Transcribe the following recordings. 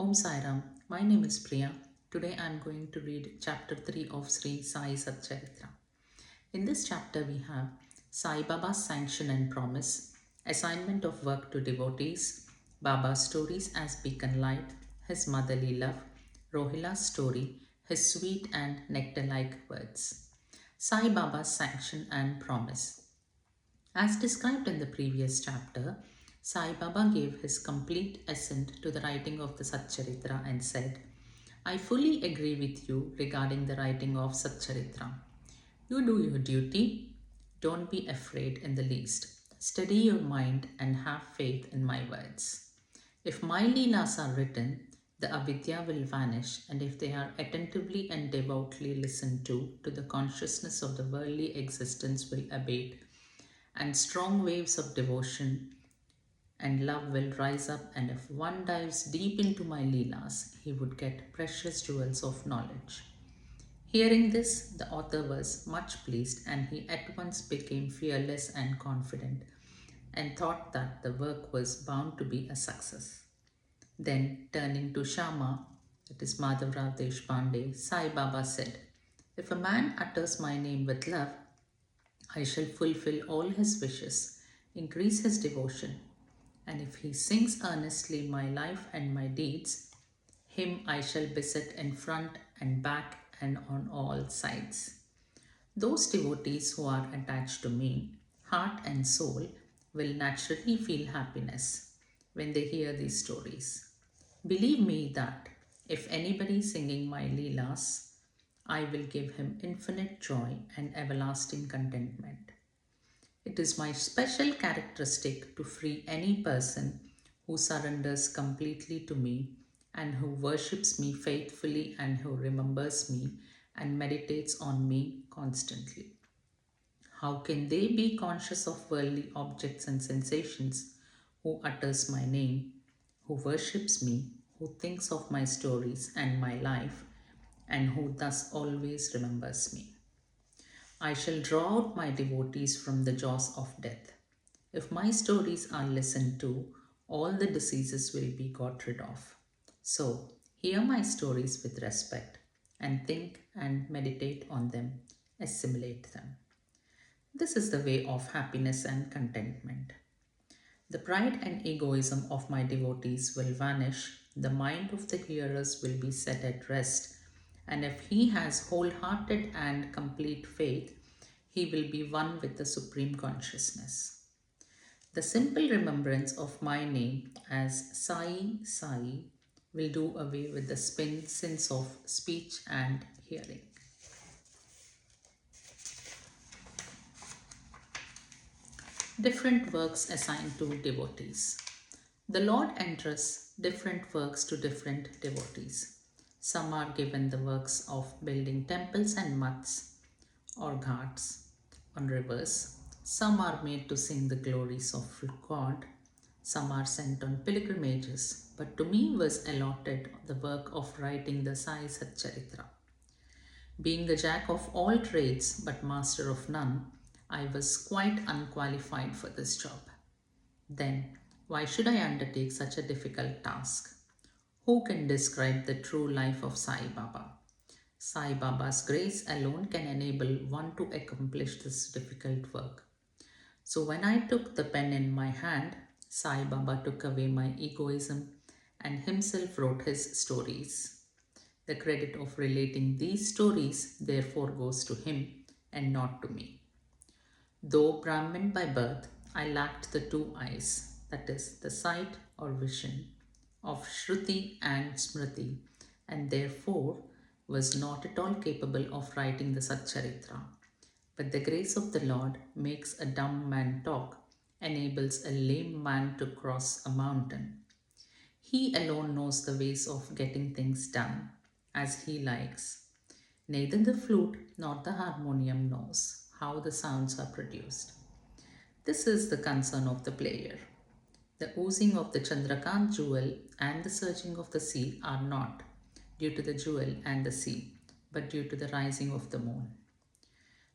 Om Sairam, my name is Priya. Today I am going to read chapter 3 of Sri Sai Satcharitra. In this chapter we have Sai Baba's sanction and promise, assignment of work to devotees, Baba's stories as beacon light, his motherly love, Rohila's story, his sweet and nectar-like words. Sai Baba's sanction and promise. As described in the previous chapter, Sai Baba gave his complete assent to the writing of the Satcharitra and said, I fully agree with you regarding the writing of Satcharitra. You do your duty. Don't be afraid in the least. Steady your mind and have faith in my words. If my Leelas are written, the avidya will vanish, and if they are attentively and devoutly listened to the consciousness of the worldly existence will abate, and strong waves of devotion and love will rise up, and if one dives deep into my Leelas, he would get precious jewels of knowledge. Hearing this, the author was much pleased, and he at once became fearless and confident, and thought that the work was bound to be a success. Then, turning to Shama, that is Madhavrao Deshpande, Sai Baba said, If a man utters my name with love, I shall fulfill all his wishes, increase his devotion, and if he sings earnestly my life and my deeds, him I shall beset in front and back and on all sides. Those devotees who are attached to me, heart and soul, will naturally feel happiness when they hear these stories. Believe me that if anybody singing my Leelas, I will give him infinite joy and everlasting contentment. It is my special characteristic to free any person who surrenders completely to me and who worships me faithfully and who remembers me and meditates on me constantly. How can they be conscious of worldly objects and sensations who utters my name, who worships me, who thinks of my stories and my life, and who thus always remembers me? I shall draw out my devotees from the jaws of death. If my stories are listened to, all the diseases will be got rid of. So, hear my stories with respect and think and meditate on them, assimilate them. This is the way of happiness and contentment. The pride and egoism of my devotees will vanish, the mind of the hearers will be set at rest, and if he has wholehearted and complete faith, he will be one with the Supreme Consciousness. The simple remembrance of my name as Sai Sai will do away with the sins of speech and hearing. Different works assigned to devotees. The Lord entrusts different works to different devotees. Some are given the works of building temples and mats or ghats on rivers. Some are made to sing the glories of God. Some are sent on pilgrimages. But to me was allotted the work of writing the Sai Satcharitra. Being the jack of all trades but master of none, I was quite unqualified for this job. Then, why should I undertake such a difficult task? Who can describe the true life of Sai Baba? Sai Baba's grace alone can enable one to accomplish this difficult work. So when I took the pen in my hand, Sai Baba took away my egoism and himself wrote his stories. The credit of relating these stories therefore goes to him and not to me. Though Brahmin by birth, I lacked the two eyes, that is, the sight or vision of Shruti and Smriti, and therefore was not at all capable of writing the Satcharitra. But the grace of the Lord makes a dumb man talk, enables a lame man to cross a mountain. He alone knows the ways of getting things done as he likes. Neither the flute nor the harmonium knows how the sounds are produced. This is the concern of the player. The oozing of the Chandrakant jewel and the surging of the sea are not due to the jewel and the sea, but due to the rising of the moon.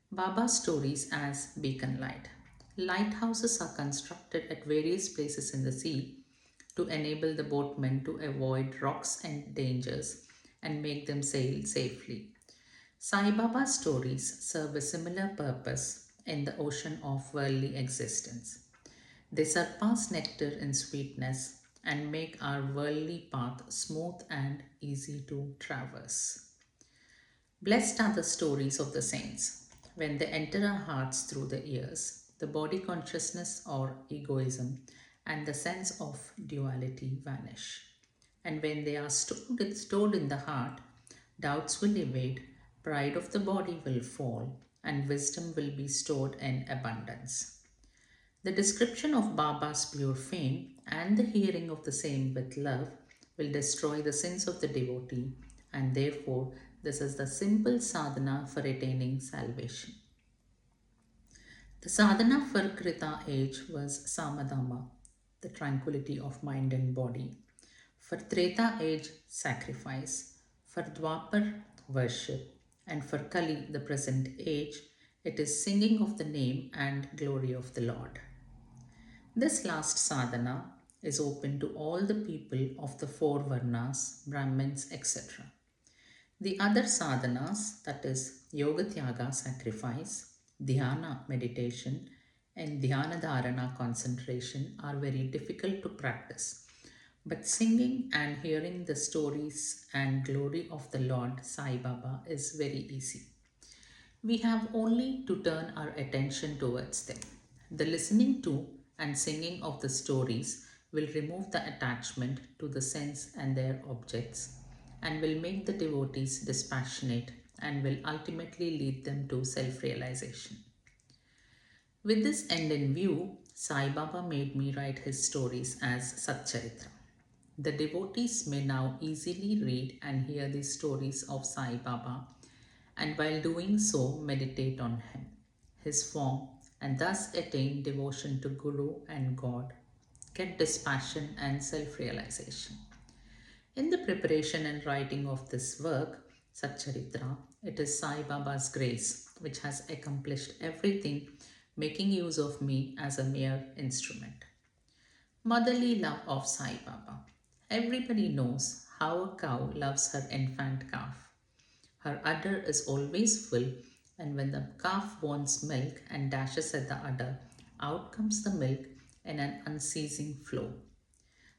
Baba's stories as beacon light. Lighthouses are constructed at various places in the sea to enable the boatmen to avoid rocks and dangers and make them sail safely. Sai Baba's stories serve a similar purpose in the ocean of worldly existence. They surpass nectar in sweetness and make our worldly path smooth and easy to traverse. Blessed are the stories of the saints. When they enter our hearts through the ears, the body consciousness or egoism and the sense of duality vanish. And when they are stored in the heart, doubts will evade, pride of the body will fall, and wisdom will be stored in abundance. The description of Baba's pure fame and the hearing of the same with love will destroy the sins of the devotee, and therefore, this is the simple sadhana for attaining salvation. The sadhana for Krita age was Samadhama, the tranquility of mind and body. For Treta age, sacrifice. For Dwapar, worship. And for Kali, the present age, it is singing of the name and glory of the Lord. This last sadhana is open to all the people of the four varnas, Brahmins, etc. The other sadhanas, that is Yoga Tyaga, sacrifice, Dhyana, meditation, and Dhyana Dharana, concentration, are very difficult to practice. But singing and hearing the stories and glory of the Lord Sai Baba is very easy. We have only to turn our attention towards them. The listening to and singing of the stories will remove the attachment to the sense and their objects and will make the devotees dispassionate and will ultimately lead them to self realization. With this end in view, Sai Baba made me write his stories as Satcharitra. The devotees may now easily read and hear the stories of Sai Baba and while doing so meditate on him, his form, and thus attain devotion to Guru and God, get dispassion and self-realization. In the preparation and writing of this work, Satcharitra, it is Sai Baba's grace which has accomplished everything, making use of me as a mere instrument. Motherly love of Sai Baba. Everybody knows how a cow loves her infant calf. Her udder is always full, and when the calf wants milk and dashes at the udder, out comes the milk in an unceasing flow.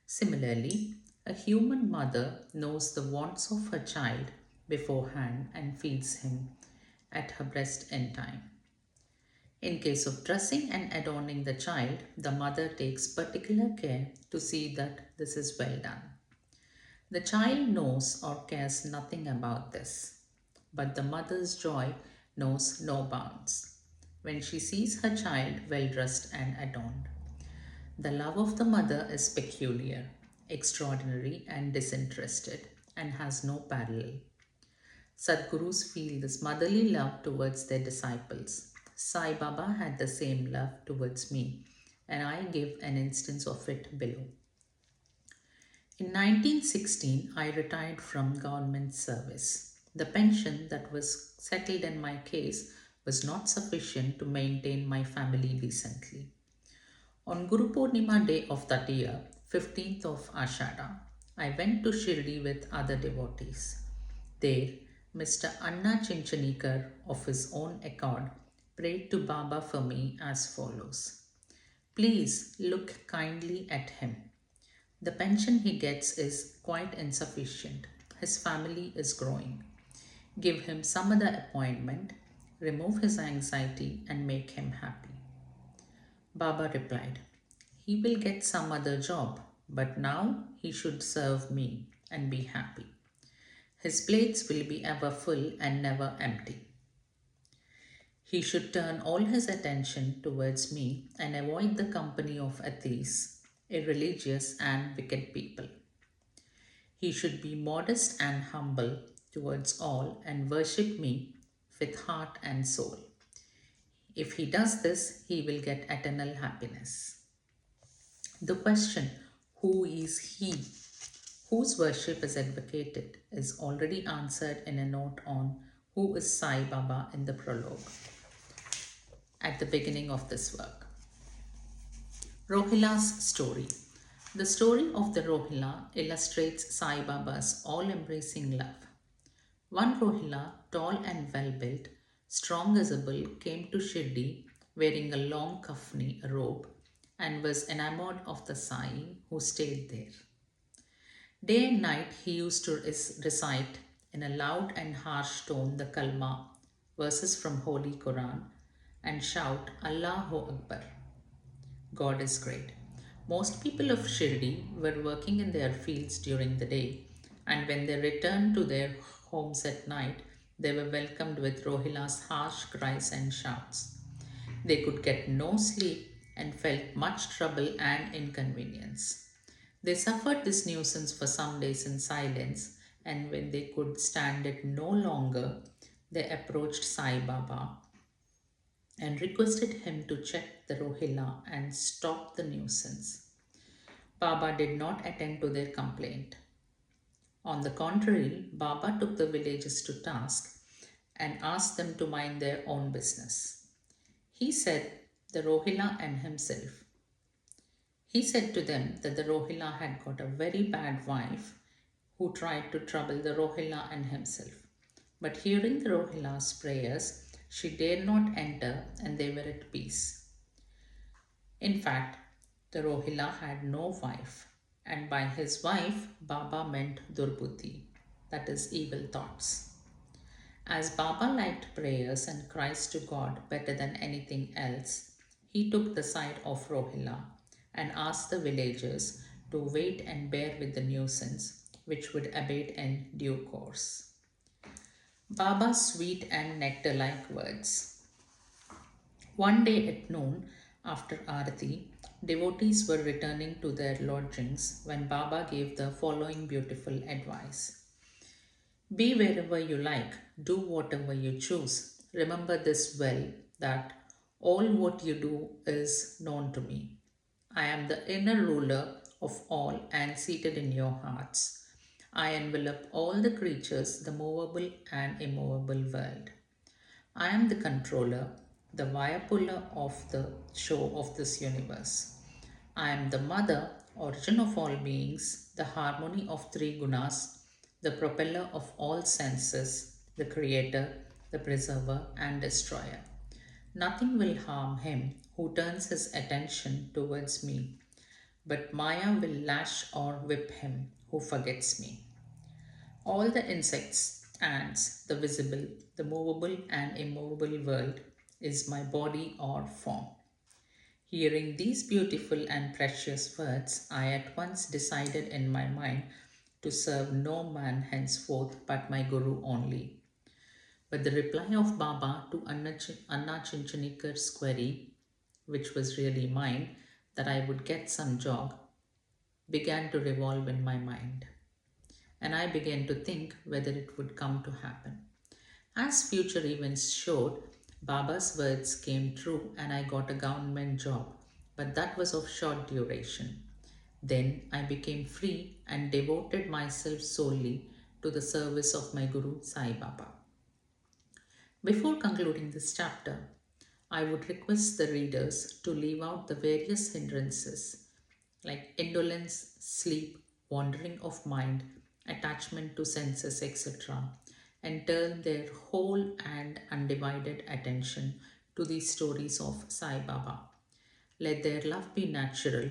Similarly, a human mother knows the wants of her child beforehand and feeds him at her breast in time. In case of dressing and adorning the child, the mother takes particular care to see that this is well done. The child knows or cares nothing about this, but the mother's joy knows no bounds when she sees her child well dressed and adorned. The love of the mother is peculiar, extraordinary, and disinterested, and has no parallel. Sadgurus feel this motherly love towards their disciples. Sai Baba had the same love towards me, and I give an instance of it below. In 1916, I retired from government service. The pension that was settled in my case was not sufficient to maintain my family decently. On Guru Purnima day of that year, 15th of Ashada, I went to Shirdi with other devotees. There, Mr. Anna Chinchanikar, of his own accord, prayed to Baba for me as follows. Please look kindly at him. The pension he gets is quite insufficient. His family is growing. Give him some other appointment, remove his anxiety, and make him happy. Baba replied, he will get some other job, but now he should serve me and be happy. His plates will be ever full and never empty. He should turn all his attention towards me and avoid the company of atheists, irreligious and wicked people. He should be modest and humble towards all and worship me with heart and soul. If he does this, he will get eternal happiness. The question, who is he, whose worship is advocated, is already answered in a note on who is Sai Baba in the prologue at the beginning of this work. Rohila's story. The story of the Rohilla illustrates Sai Baba's all embracing love. One Rohilla, tall and well built, strong as a bull, came to Shirdi wearing a long kafni robe and was enamored of the Sai who stayed there. Day and night he used to recite in a loud and harsh tone the Kalma, verses from Holy Quran, and shout Allahu Akbar. God is great. Most people of Shirdi were working in their fields during the day, and when they returned to their homes at night, they were welcomed with Rohila's harsh cries and shouts. They could get no sleep and felt much trouble and inconvenience. They suffered this nuisance for some days in silence, and when they could stand it no longer, they approached Sai Baba and requested him to check the Rohilla and stop the nuisance. Baba did not attend to their complaint. On the contrary, Baba took the villagers to task and asked them to mind their own business. He said the Rohilla and himself. He said to them that the Rohilla had got a very bad wife who tried to trouble the Rohilla and himself. But hearing the Rohilla's prayers, she dared not enter and they were at peace. In fact, the Rohilla had no wife, and by his wife, Baba meant Durbuddhi, that is, evil thoughts. As Baba liked prayers and cries to God better than anything else, he took the side of Rohilla and asked the villagers to wait and bear with the nuisance, which would abate in due course. Baba's sweet and nectar like words. One day at noon, after Arati, devotees were returning to their lodgings when Baba gave the following beautiful advice. Be wherever you like, do whatever you choose. Remember this well, that all what you do is known to me. I am the inner ruler of all and seated in your hearts. I envelop all the creatures, the movable and immovable world. I am the controller, the Vayapulla of the show of this universe. I am the mother, origin of all beings, the harmony of three gunas, the propeller of all senses, the creator, the preserver, and destroyer. Nothing will harm him who turns his attention towards me, but Maya will lash or whip him who forgets me. All the insects, ants, the visible, the movable, and immovable world is my body or form. Hearing these beautiful and precious words, I at once decided in my mind to serve no man henceforth but my Guru only. But the reply of Baba to Anna Chinchanikar's query, which was really mine, that I would get some job, began to revolve in my mind. And I began to think whether it would come to happen. As future events showed, Baba's words came true and I got a government job, but that was of short duration. Then I became free and devoted myself solely to the service of my Guru Sai Baba. Before concluding this chapter, I would request the readers to leave out the various hindrances like indolence, sleep, wandering of mind, attachment to senses, etc., and turn their whole and undivided attention to these stories of Sai Baba. Let their love be natural.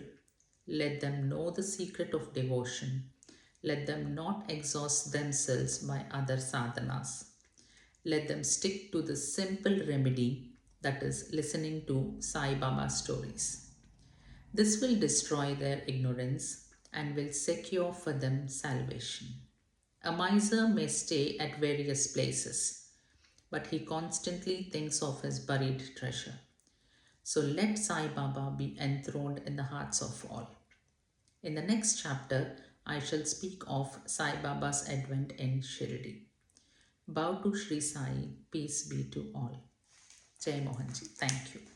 Let them know the secret of devotion. Let them not exhaust themselves by other sadhanas. Let them stick to the simple remedy, that is, listening to Sai Baba stories. This will destroy their ignorance and will secure for them salvation. A miser may stay at various places, but he constantly thinks of his buried treasure. So let Sai Baba be enthroned in the hearts of all. In the next chapter, I shall speak of Sai Baba's advent in Shirdi. Bow to Sri Sai, peace be to all. Jai Mohanji. Thank you.